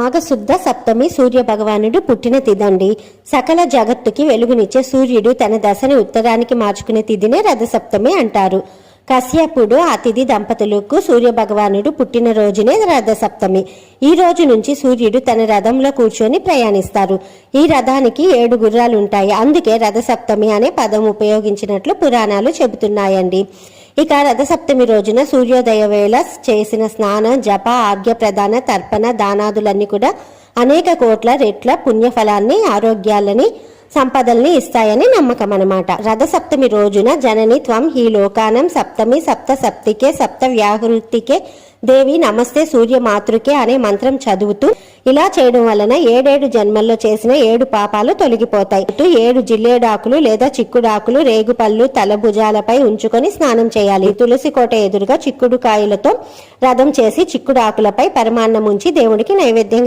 మాఘశుద్ధ సప్తమి సూర్య భగవానుడు పుట్టిన తిథండి. సకల జగత్తుకి వెలుగునిచ్చే సూర్యుడు తన దశని ఉత్తరానికి మార్చుకునే తిథినే రథసప్తమి అంటారు. కశ్యపుడు ఆ తిథి దంపతులకు సూర్య భగవానుడు పుట్టిన రోజునే రథసప్తమి. ఈ రోజు నుంచి సూర్యుడు తన రథంలో కూర్చొని ప్రయాణిస్తారు. ఈ రథానికి 7 గుర్రాలుంటాయి. అందుకే రథసప్తమి అనే పదం ఉపయోగించినట్లు పురాణాలు చెబుతున్నాయండి. ఇక రథసప్తమి రోజున సూర్యోదయ వేళ చేసిన స్నానం, జప, ఆర్ఘ్య ప్రదాన, తర్పణ, దానాదులన్నీ కూడా అనేక కోట్ల రెట్ల పుణ్యఫలాన్ని, ఆరోగ్యాలని, సంపదల్ని ఇస్తాయని నమ్మకం అన్నమాట. రథసప్తమి రోజున జనని త్వం హీ లోకానం సప్తమి సప్త సప్తికే సప్త వ్యాహృతికే దేవి నమస్తే సూర్య మాతృకే అనే మంత్రం చదువుతూ ఇలా చేయడం వలన 7 జన్మల్లో చేసిన 7 పాపాలు తొలగిపోతాయి. 7 జిల్లేడాకులు లేదా చిక్కుడాకులు రేగుపళ్ళు తలభుజాలపై ఉంచుకొని స్నానం చేయాలి. తులసి కోట ఎదురుగా చిక్కుడు కాయలతో రథం చేసి చిక్కుడాకులపై పరమాన్నం ఉంచి దేవుడికి నైవేద్యంగా